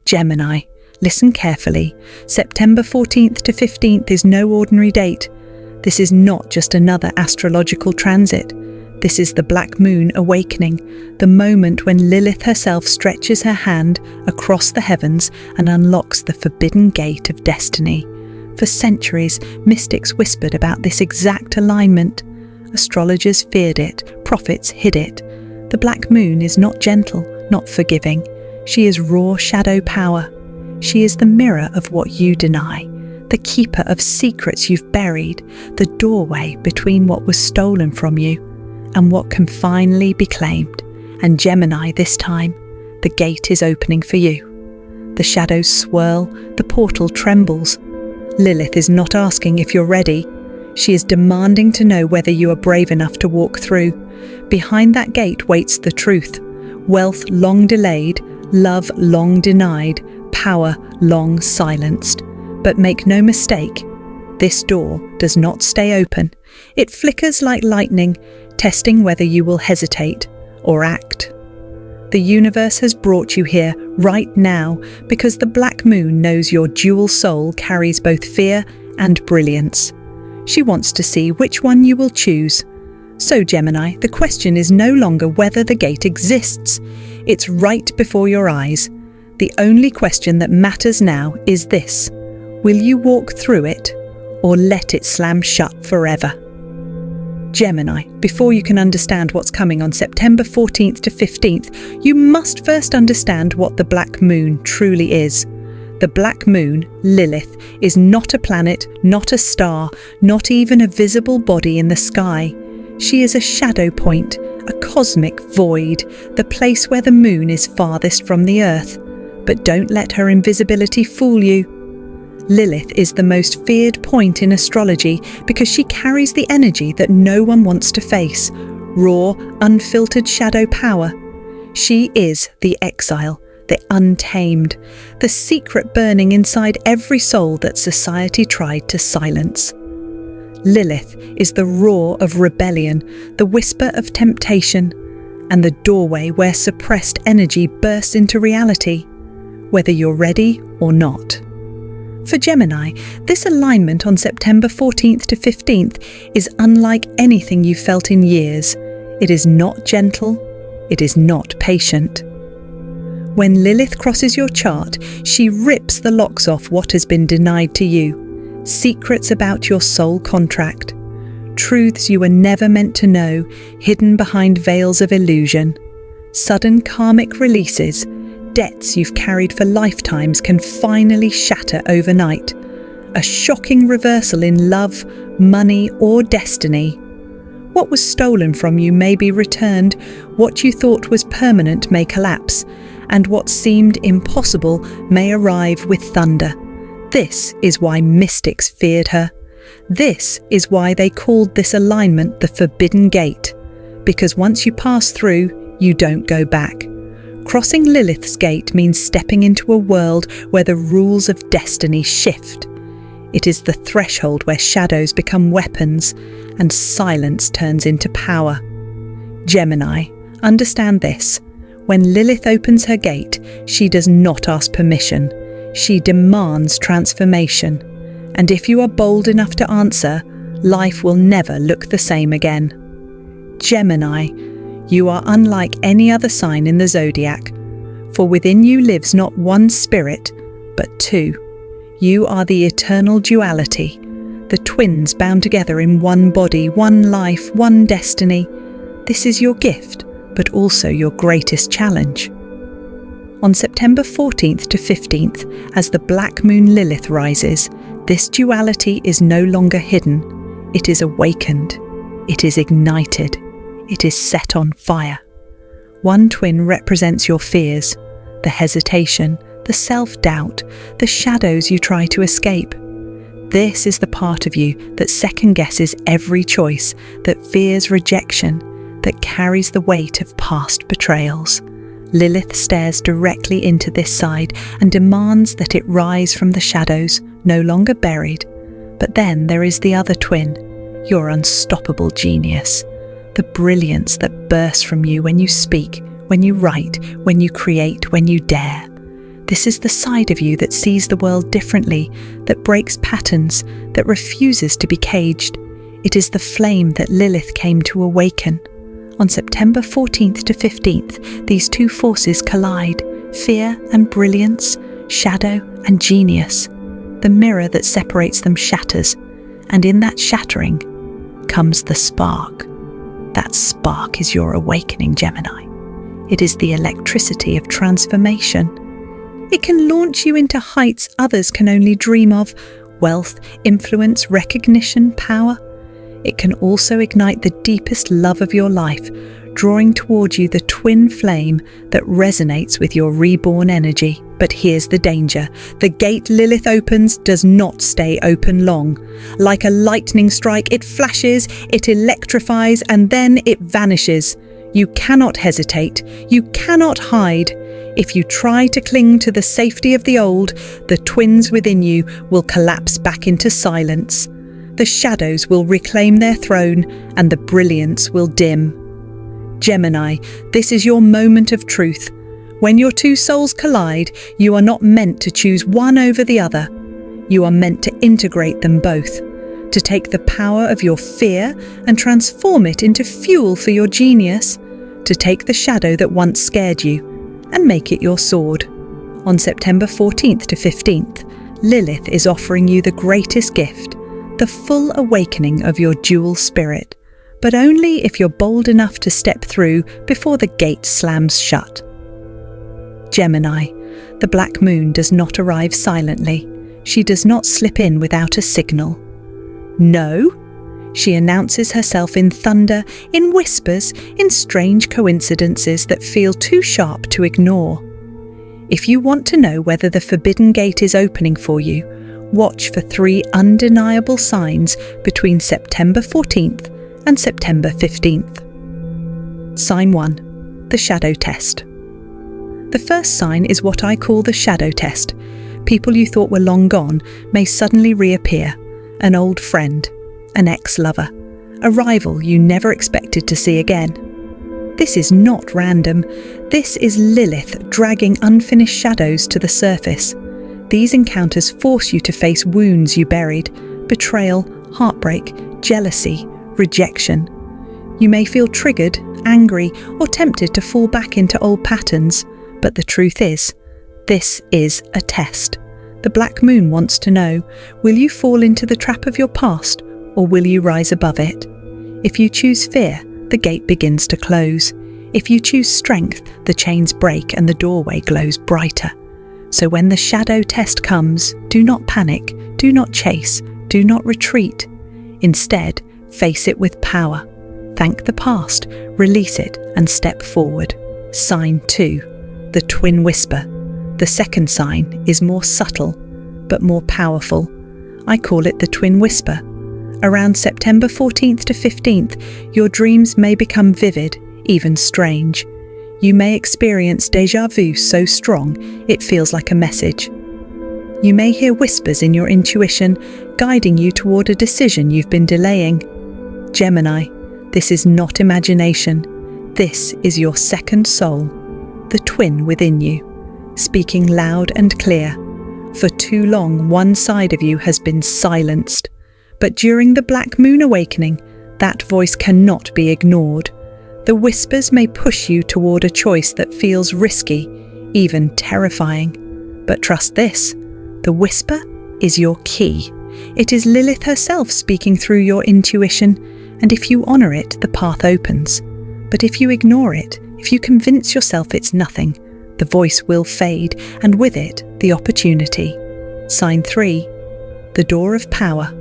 Gemini, listen carefully. September 14th to 15th is no ordinary date. This is not just another astrological transit. This is the black moon awakening, the moment when Lilith herself stretches her hand across the heavens and unlocks the forbidden gate of destiny. For centuries, mystics whispered about this exact alignment. Astrologers feared it, prophets hid it. The black moon is not gentle, not forgiving. She is raw shadow power. She is the mirror of what you deny, the keeper of secrets you've buried, the doorway between what was stolen from you and what can finally be claimed. And Gemini, this time, the gate is opening for you. The shadows swirl, the portal trembles. Lilith is not asking if you're ready. She is demanding to know whether you are brave enough to walk through. Behind that gate waits the truth. Wealth long delayed, love long denied, power long silenced. But make no mistake, this door does not stay open. It flickers like lightning, testing whether you will hesitate or act. The universe has brought you here right now because the black moon knows your dual soul carries both fear and brilliance. She wants to see which one you will choose. So Gemini, the question is no longer whether the gate exists. It's right before your eyes. The only question that matters now is this: will you walk through it or let it slam shut forever? Gemini, before you can understand what's coming on September 14th to 15th, you must first understand what the black moon truly is. The black moon, Lilith, is not a planet, not a star, not even a visible body in the sky. She is a shadow point, a cosmic void, the place where the moon is farthest from the earth. But don't let her invisibility fool you. Lilith is the most feared point in astrology because she carries the energy that no one wants to face, raw, unfiltered shadow power. She is the exile, the untamed, the secret burning inside every soul that society tried to silence. Lilith is the roar of rebellion, the whisper of temptation, and the doorway where suppressed energy bursts into reality, whether you're ready or not. For Gemini, this alignment on September 14th to 15th is unlike anything you've felt in years. It is not gentle, it is not patient. When Lilith crosses your chart, she rips the locks off what has been denied to you. Secrets about your soul contract. Truths you were never meant to know, hidden behind veils of illusion. Sudden karmic releases. Debts you've carried for lifetimes can finally shatter overnight. A shocking reversal in love, money, or destiny. What was stolen from you may be returned, what you thought was permanent may collapse, and what seemed impossible may arrive with thunder. This is why mystics feared her. This is why they called this alignment the Forbidden Gate, because once you pass through, you don't go back. Crossing Lilith's gate means stepping into a world where the rules of destiny shift. It is the threshold where shadows become weapons and silence turns into power. Gemini, understand this. When Lilith opens her gate, she does not ask permission. She demands transformation. And if you are bold enough to answer, life will never look the same again. Gemini, you are unlike any other sign in the zodiac, for within you lives not one spirit, but two. You are the eternal duality, the twins bound together in one body, one life, one destiny. This is your gift, but also your greatest challenge. On September 14th to 15th, as the black moon Lilith rises, this duality is no longer hidden. It is awakened. It is ignited. It is set on fire. One twin represents your fears, the hesitation, the self-doubt, the shadows you try to escape. This is the part of you that second-guesses every choice, that fears rejection, that carries the weight of past betrayals. Lilith stares directly into this side and demands that it rise from the shadows, no longer buried. But then there is the other twin, your unstoppable genius. The brilliance that bursts from you when you speak, when you write, when you create, when you dare. This is the side of you that sees the world differently, that breaks patterns, that refuses to be caged. It is the flame that Lilith came to awaken. On September 14th to 15th, these two forces collide: fear and brilliance, shadow and genius. The mirror that separates them shatters, and in that shattering comes the spark. That spark is your awakening, Gemini. It is the electricity of transformation. It can launch you into heights others can only dream of: wealth, influence, recognition, power. It can also ignite the deepest love of your life, drawing towards you the twin flame that resonates with your reborn energy. But here's the danger. The gate Lilith opens does not stay open long. Like a lightning strike, it flashes, it electrifies, and then it vanishes. You cannot hesitate. You cannot hide. If you try to cling to the safety of the old, the twins within you will collapse back into silence. The shadows will reclaim their throne, and the brilliance will dim. Gemini, this is your moment of truth. When your two souls collide, you are not meant to choose one over the other. You are meant to integrate them both, to take the power of your fear and transform it into fuel for your genius, to take the shadow that once scared you and make it your sword. On September 14th to 15th, Lilith is offering you the greatest gift, the full awakening of your dual spirit, but only if you're bold enough to step through before the gate slams shut. Gemini, the black moon does not arrive silently. She does not slip in without a signal. No, she announces herself in thunder, in whispers, in strange coincidences that feel too sharp to ignore. If you want to know whether the forbidden gate is opening for you, watch for 3 undeniable signs between September 14th and September 15th. Sign 1. The shadow test. The first sign is what I call the shadow test. People you thought were long gone may suddenly reappear. An old friend, an ex-lover, a rival you never expected to see again. This is not random. This is Lilith dragging unfinished shadows to the surface. These encounters force you to face wounds you buried: betrayal, heartbreak, jealousy, rejection. You may feel triggered, angry, or tempted to fall back into old patterns, but the truth is, this is a test. The black moon wants to know, will you fall into the trap of your past, or will you rise above it? If you choose fear, the gate begins to close. If you choose strength, the chains break and the doorway glows brighter. So when the shadow test comes, do not panic, do not chase, do not retreat. Instead, face it with power. Thank the past, release it, and step forward. Sign 2. The twin whisper. The second sign is more subtle, but more powerful. I call it the twin whisper. Around September 14th to 15th, your dreams may become vivid, even strange. You may experience déjà vu so strong it feels like a message. You may hear whispers in your intuition, guiding you toward a decision you've been delaying. Gemini, this is not imagination. This is your second soul, the twin within you, speaking loud and clear. For too long, one side of you has been silenced. But during the black moon awakening, that voice cannot be ignored. The whispers may push you toward a choice that feels risky, even terrifying. But trust this, the whisper is your key. It is Lilith herself speaking through your intuition, and if you honor it, the path opens. But if you ignore it, if you convince yourself it's nothing, the voice will fade, and with it, the opportunity. Sign 3. The door of power.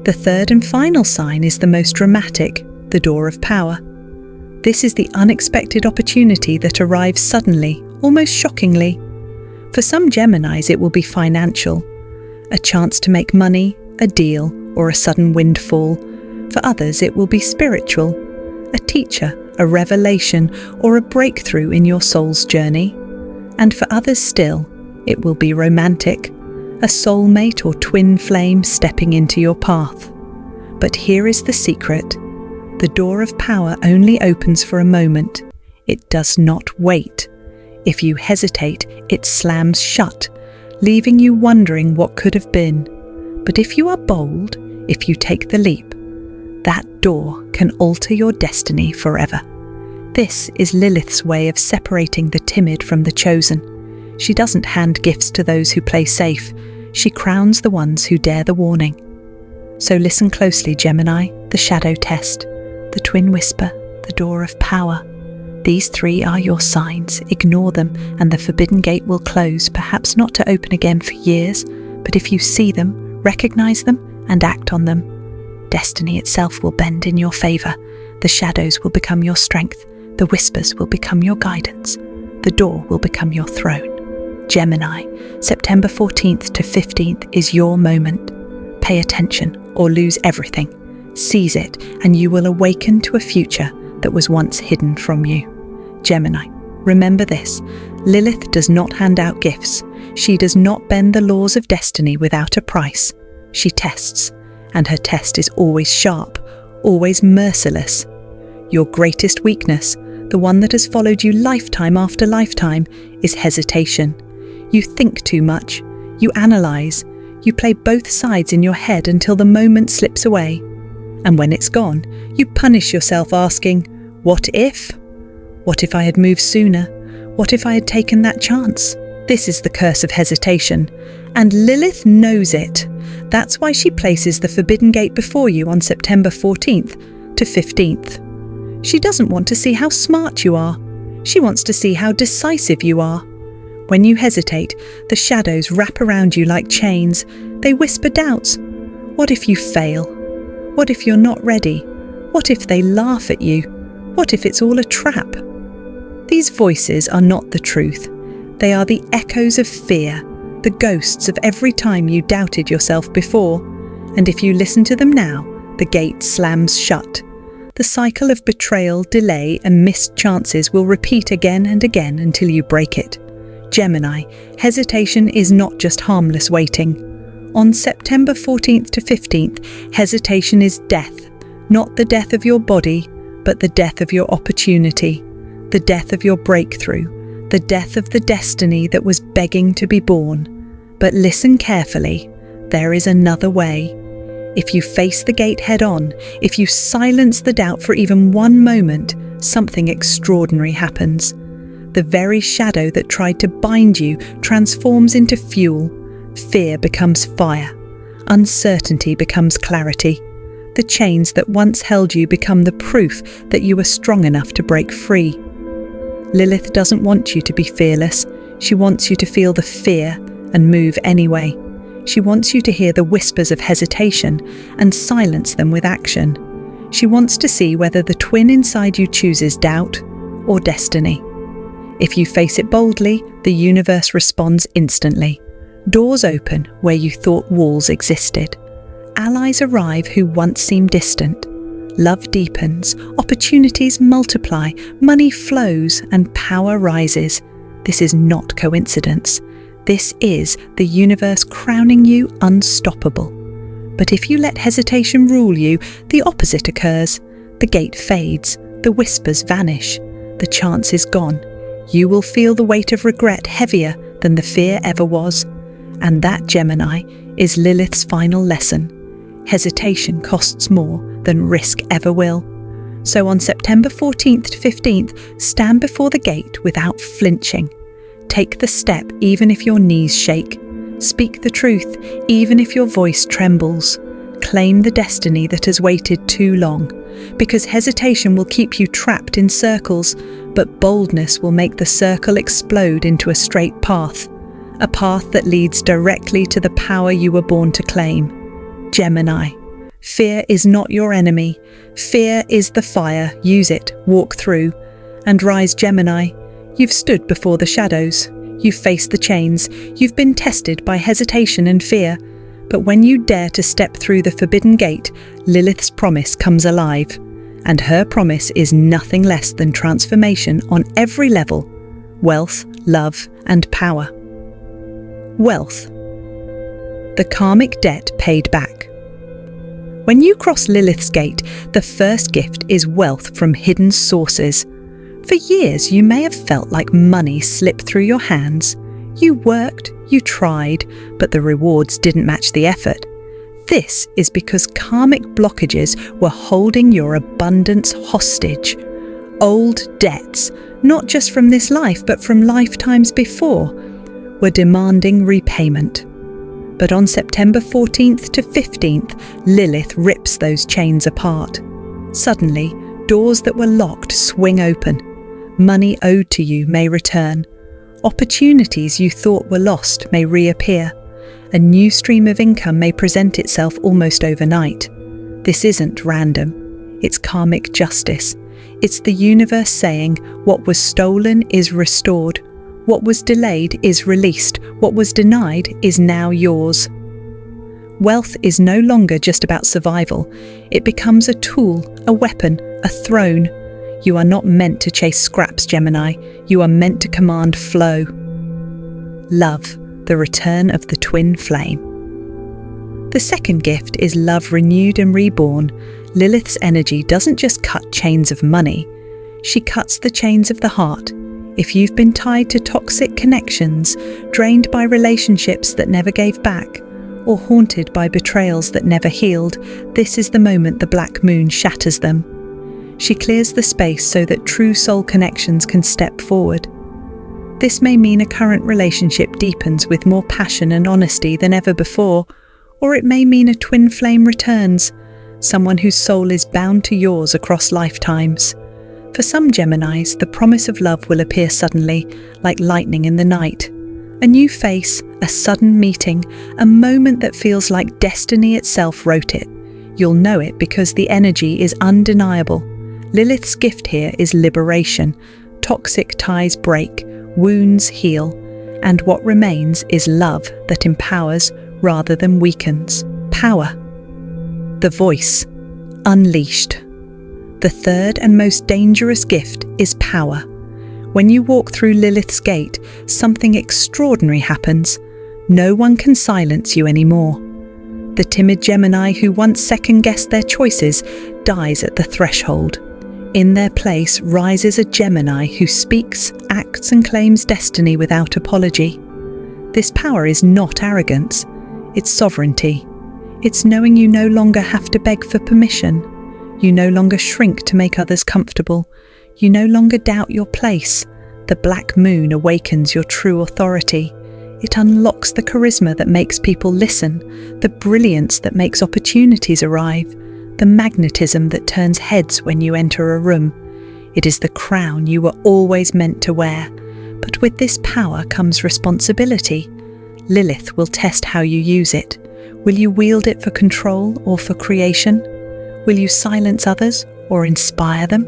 The third and final sign is the most dramatic, the door of power. This is the unexpected opportunity that arrives suddenly, almost shockingly. For some Geminis, it will be financial, a chance to make money, a deal, or a sudden windfall. For others, it will be spiritual, a teacher, a revelation, or a breakthrough in your soul's journey. And for others still, it will be romantic, a soulmate or twin flame stepping into your path. But here is the secret. The door of power only opens for a moment. It does not wait. If you hesitate, it slams shut, leaving you wondering what could have been. But if you are bold, if you take the leap, that door can alter your destiny forever. This is Lilith's way of separating the timid from the chosen. She doesn't hand gifts to those who play safe. She crowns the ones who dare the warning. So listen closely, Gemini, the shadow test, the twin whisper, the door of power. These three are your signs. Ignore them and the forbidden gate will close, perhaps not to open again for years, but if you see them, recognize them and act on them, destiny itself will bend in your favor. The shadows will become your strength. The whispers will become your guidance. The door will become your throne. Gemini, September 14th to 15th is your moment. Pay attention or lose everything. Seize it and you will awaken to a future that was once hidden from you. Gemini, remember this: Lilith does not hand out gifts. She does not bend the laws of destiny without a price. She tests, and her test is always sharp, always merciless. Your greatest weakness, the one that has followed you lifetime after lifetime, is hesitation. You think too much, you analyze, you play both sides in your head until the moment slips away. And when it's gone, you punish yourself asking, what if? What if I had moved sooner? What if I had taken that chance? This is the curse of hesitation, and Lilith knows it. That's why she places the forbidden gate before you on September 14th to 15th. She doesn't want to see how smart you are. She wants to see how decisive you are. When you hesitate, the shadows wrap around you like chains. They whisper doubts. What if you fail? What if you're not ready? What if they laugh at you? What if it's all a trap? These voices are not the truth. They are the echoes of fear, the ghosts of every time you doubted yourself before. And if you listen to them now, the gate slams shut. The cycle of betrayal, delay, and missed chances will repeat again and again until you break it. Gemini, hesitation is not just harmless waiting. On September 14th to 15th, hesitation is death, not the death of your body, but the death of your opportunity, the death of your breakthrough, the death of the destiny that was begging to be born. But listen carefully, there is another way. If you face the gate head on, if you silence the doubt for even one moment, something extraordinary happens. The very shadow that tried to bind you transforms into fuel. Fear becomes fire. Uncertainty becomes clarity. The chains that once held you become the proof that you are strong enough to break free. Lilith doesn't want you to be fearless. She wants you to feel the fear and move anyway. She wants you to hear the whispers of hesitation and silence them with action. She wants to see whether the twin inside you chooses doubt or destiny. If you face it boldly, the universe responds instantly. Doors open where you thought walls existed. Allies arrive who once seemed distant. Love deepens, opportunities multiply, money flows, and power rises. This is not coincidence. This is the universe crowning you unstoppable. But if you let hesitation rule you, the opposite occurs. The gate fades, the whispers vanish, the chance is gone. You will feel the weight of regret heavier than the fear ever was. And that, Gemini, is Lilith's final lesson. Hesitation costs more than risk ever will. So on September 14th to 15th, stand before the gate without flinching. Take the step even if your knees shake. Speak the truth even if your voice trembles. Claim the destiny that has waited too long, because hesitation will keep you trapped in circles, but boldness will make the circle explode into a straight path, a path that leads directly to the power you were born to claim. Gemini, fear is not your enemy. Fear is the fire. Use it, walk through, and rise, Gemini. You've stood before the shadows. You've faced the chains. You've been tested by hesitation and fear. But when you dare to step through the forbidden gate, Lilith's promise comes alive. And her promise is nothing less than transformation on every level: wealth, love, and power. Wealth. The karmic debt paid back. When you cross Lilith's gate, the first gift is wealth from hidden sources. For years, you may have felt like money slipped through your hands. You worked, you tried, but the rewards didn't match the effort. This is because karmic blockages were holding your abundance hostage. Old debts, not just from this life but from lifetimes before, were demanding repayment. But on September 14th to 15th, Lilith rips those chains apart. Suddenly, doors that were locked swing open. Money owed to you may return. Opportunities you thought were lost may reappear. A new stream of income may present itself almost overnight. This isn't random. It's karmic justice. It's the universe saying, what was stolen is restored. What was delayed is released. What was denied is now yours. Wealth is no longer just about survival. It becomes a tool, a weapon, a throne. You are not meant to chase scraps, Gemini. You are meant to command flow. Love, the return of the twin flame. The second gift is love renewed and reborn. Lilith's energy doesn't just cut chains of money. She cuts the chains of the heart. If you've been tied to toxic connections, drained by relationships that never gave back, or haunted by betrayals that never healed, this is the moment the black moon shatters them. She clears the space so that true soul connections can step forward. This may mean a current relationship deepens with more passion and honesty than ever before, or it may mean a twin flame returns, someone whose soul is bound to yours across lifetimes. For some Geminis, the promise of love will appear suddenly, like lightning in the night. A new face, a sudden meeting, a moment that feels like destiny itself wrote it. You'll know it because the energy is undeniable. Lilith's gift here is liberation. Toxic ties break, wounds heal, and what remains is love that empowers rather than weakens. Power. The voice. Unleashed. The third and most dangerous gift is power. When you walk through Lilith's gate, something extraordinary happens. No one can silence you anymore. The timid Gemini who once second-guessed their choices dies at the threshold. In their place rises a Gemini who speaks, acts and claims destiny without apology. This power is not arrogance, it's sovereignty. It's knowing you no longer have to beg for permission. You no longer shrink to make others comfortable. You no longer doubt your place. The black moon awakens your true authority. It unlocks the charisma that makes people listen, the brilliance that makes opportunities arrive, the magnetism that turns heads when you enter a room. It is the crown you were always meant to wear. But with this power comes responsibility. Lilith will test how you use it. Will you wield it for control or for creation? Will you silence others or inspire them?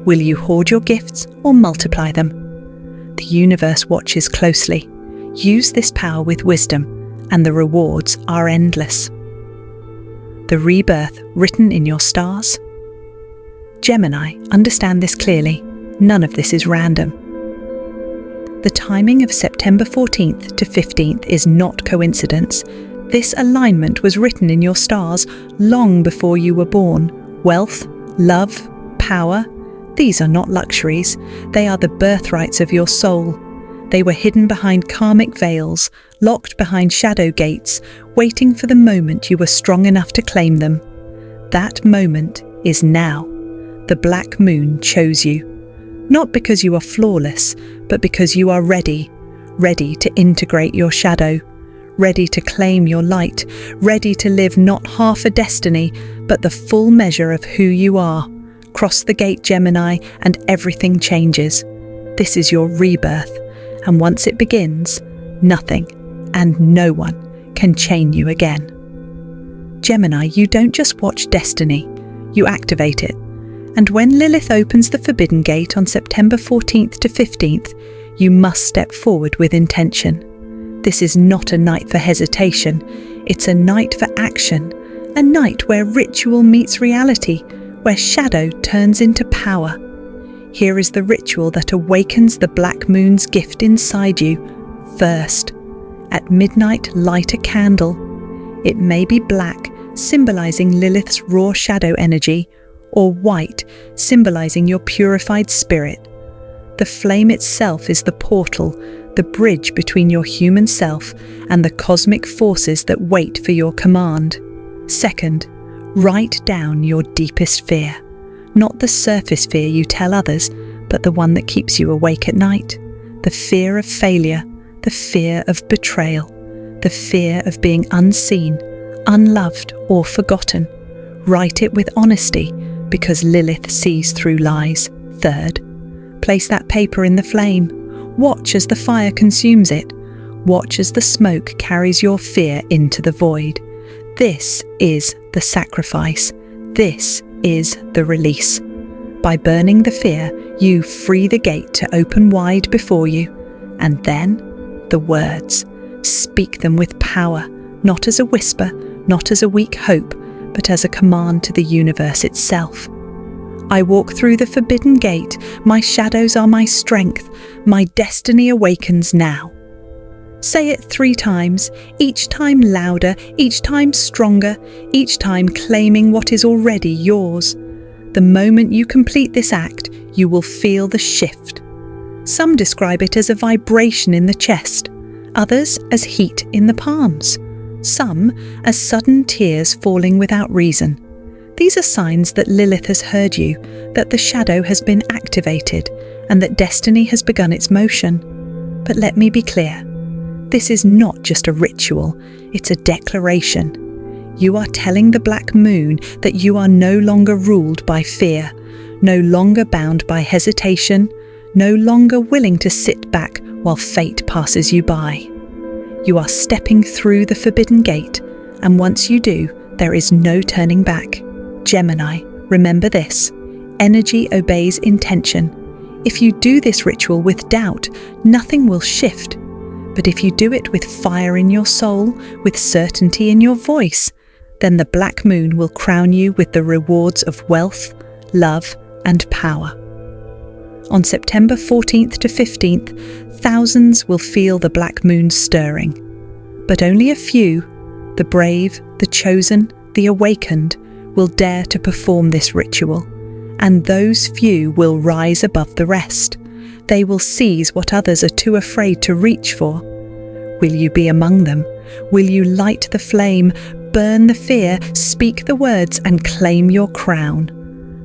Will you hoard your gifts or multiply them? The universe watches closely. Use this power with wisdom, and the rewards are endless. The rebirth written in your stars. Gemini, understand this clearly. None of this is random. The timing of September 14th to 15th is not coincidence. This alignment was written in your stars long before you were born. Wealth, love, power, these are not luxuries. They are the birthrights of your soul. They were hidden behind karmic veils, locked behind shadow gates, waiting for the moment you were strong enough to claim them. That moment is now. The black moon chose you. Not because you are flawless, but because you are ready to integrate your shadow, ready to claim your light, ready to live not half a destiny, but the full measure of who you are. Cross the gate, Gemini, and everything changes. This is your rebirth, and once it begins, nothing and no one can chain you again. Gemini, you don't just watch destiny, you activate it. And when Lilith opens the Forbidden Gate on September 14th to 15th, you must step forward with intention. This is not a night for hesitation, it's a night for action, a night where ritual meets reality, where shadow turns into power. Here is the ritual that awakens the black moon's gift inside you. First, at midnight, light a candle. It may be black, symbolizing Lilith's raw shadow energy, or white, symbolizing your purified spirit. The flame itself is the portal, the bridge between your human self and the cosmic forces that wait for your command. Second, write down your deepest fear. Not the surface fear you tell others, but the one that keeps you awake at night. The fear of failure, the fear of betrayal, the fear of being unseen, unloved, or forgotten. Write it with honesty, because Lilith sees through lies. Third, place that paper in the flame. Watch as the fire consumes it. Watch as the smoke carries your fear into the void. This is the sacrifice. This is the release. By burning the fear, you free the gate to open wide before you. And then, the words. Speak them with power, not as a whisper, not as a weak hope, but as a command to the universe itself. I walk through the forbidden gate. My shadows are my strength. My destiny awakens now. Say it 3 times, each time louder, each time stronger, each time claiming what is already yours. The moment you complete this act, you will feel the shift. Some describe it as a vibration in the chest, others as heat in the palms, some as sudden tears falling without reason. These are signs that Lilith has heard you, that the shadow has been activated, and that destiny has begun its motion. But let me be clear. This is not just a ritual, it's a declaration. You are telling the black moon that you are no longer ruled by fear, no longer bound by hesitation, no longer willing to sit back while fate passes you by. You are stepping through the forbidden gate, and once you do, there is no turning back. Gemini, remember this. Energy obeys intention. If you do this ritual with doubt, nothing will shift. But if you do it with fire in your soul, with certainty in your voice, then the black moon will crown you with the rewards of wealth, love, and power. On September 14th to 15th, thousands will feel the black moon stirring. But only a few, the brave, the chosen, the awakened, will dare to perform this ritual. And those few will rise above the rest. They will seize what others are too afraid to reach for. Will you be among them? Will you light the flame, burn the fear, speak the words, and claim your crown?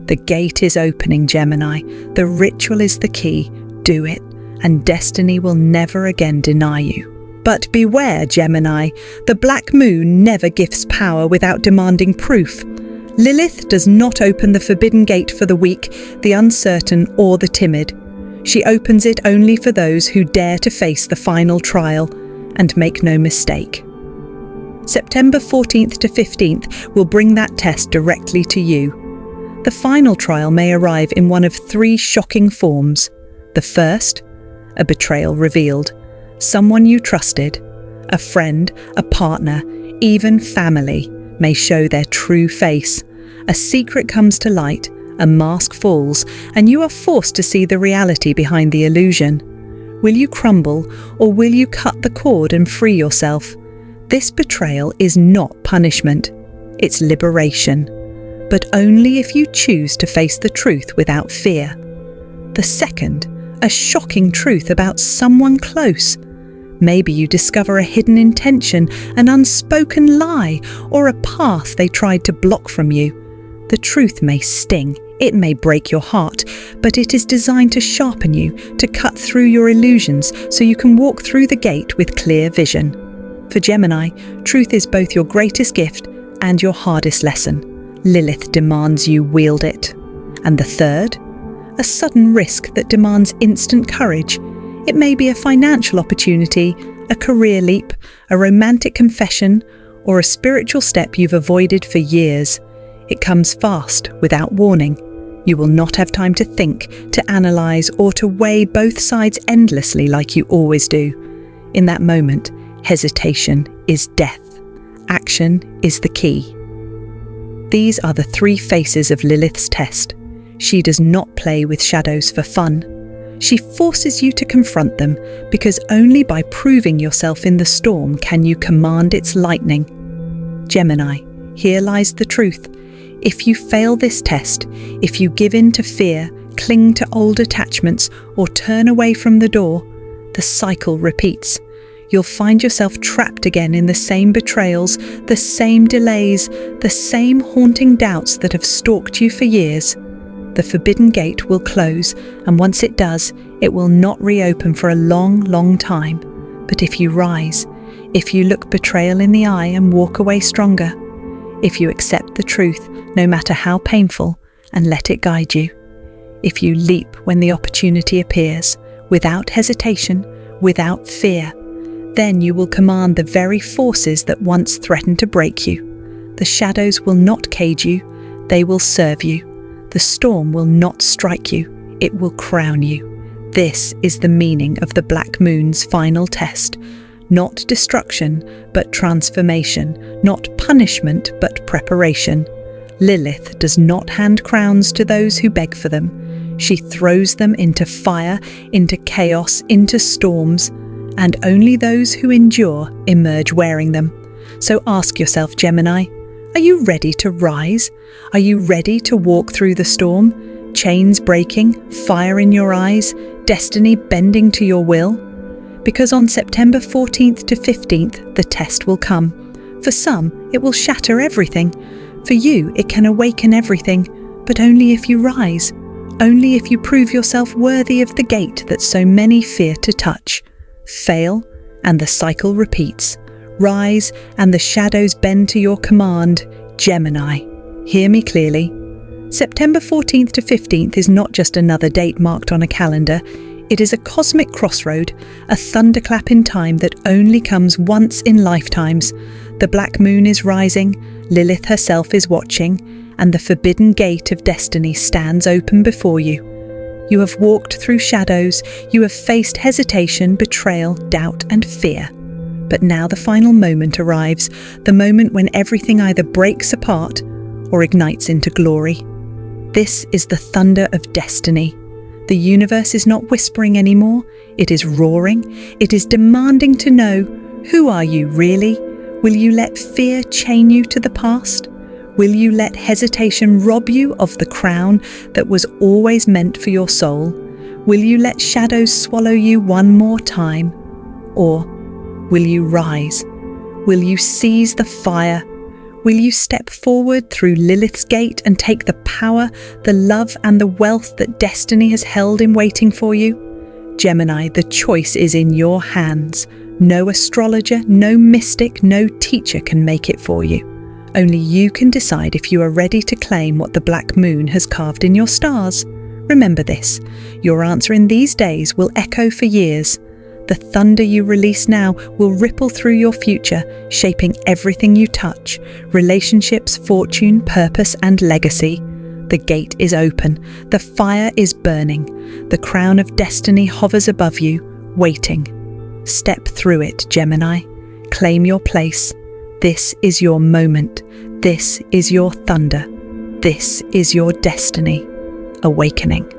The gate is opening, Gemini. The ritual is the key. Do it, and destiny will never again deny you. But beware, Gemini. The black moon never gifts power without demanding proof. Lilith does not open the forbidden gate for the weak, the uncertain, or the timid. She opens it only for those who dare to face the final trial. And make no mistake. September 14th to 15th will bring that test directly to you. The final trial may arrive in one of 3 shocking forms. The first, a betrayal revealed. Someone you trusted, a friend, a partner, even family, may show their true face. A secret comes to light, a mask falls, and you are forced to see the reality behind the illusion. Will you crumble, or will you cut the cord and free yourself? This betrayal is not punishment, it's liberation. But only if you choose to face the truth without fear. The second, a shocking truth about someone close. Maybe you discover a hidden intention, an unspoken lie, or a path they tried to block from you. The truth may sting, it may break your heart, but it is designed to sharpen you, to cut through your illusions so you can walk through the gate with clear vision. For Gemini, truth is both your greatest gift and your hardest lesson. Lilith demands you wield it. And the third, a sudden risk that demands instant courage. It may be a financial opportunity, a career leap, a romantic confession, or a spiritual step you've avoided for years. It comes fast, without warning. You will not have time to think, to analyse, or to weigh both sides endlessly like you always do. In that moment, hesitation is death. Action is the key. These are the 3 faces of Lilith's test. She does not play with shadows for fun. She forces you to confront them, because only by proving yourself in the storm can you command its lightning. Gemini, here lies the truth. If you fail this test, if you give in to fear, cling to old attachments or turn away from the door, the cycle repeats. You'll find yourself trapped again in the same betrayals, the same delays, the same haunting doubts that have stalked you for years. The forbidden gate will close, and once it does, it will not reopen for a long, long time. But if you rise, if you look betrayal in the eye and walk away stronger, if you accept the truth, no matter how painful, and let it guide you, if you leap when the opportunity appears, without hesitation, without fear, then you will command the very forces that once threatened to break you. The shadows will not cage you, they will serve you. The storm will not strike you, it will crown you. This is the meaning of the Black Moon's final test. Not destruction, but transformation. Not punishment, but preparation. Lilith does not hand crowns to those who beg for them. She throws them into fire, into chaos, into storms, and only those who endure emerge wearing them. So ask yourself, Gemini, are you ready to rise? Are you ready to walk through the storm? Chains breaking, fire in your eyes, destiny bending to your will? Because on September 14th to 15th, the test will come. For some, it will shatter everything. For you, it can awaken everything, but only if you rise. Only if you prove yourself worthy of the gate that so many fear to touch. Fail, and the cycle repeats. Rise, and the shadows bend to your command. Gemini, hear me clearly. September 14th to 15th is not just another date marked on a calendar. It is a cosmic crossroad, a thunderclap in time that only comes once in lifetimes. The Black Moon is rising, Lilith herself is watching, and the forbidden gate of destiny stands open before you. You have walked through shadows, you have faced hesitation, betrayal, doubt, and fear. But now the final moment arrives, the moment when everything either breaks apart or ignites into glory. This is the thunder of destiny. The universe is not whispering anymore, it is roaring, it is demanding to know, who are you really? Will you let fear chain you to the past? Will you let hesitation rob you of the crown that was always meant for your soul? Will you let shadows swallow you one more time? Or will you rise? Will you seize the fire? Will you step forward through Lilith's gate and take the power, the love and the wealth that destiny has held in waiting for you? Gemini, the choice is in your hands. No astrologer, no mystic, no teacher can make it for you. Only you can decide if you are ready to claim what the Black Moon has carved in your stars. Remember this, your answer in these days will echo for years. The thunder you release now will ripple through your future, shaping everything you touch, relationships, fortune, purpose, and legacy. The gate is open, the fire is burning, the crown of destiny hovers above you, waiting. Step through it, Gemini. Claim your place. This is your moment. This is your thunder. This is your destiny. Awakening.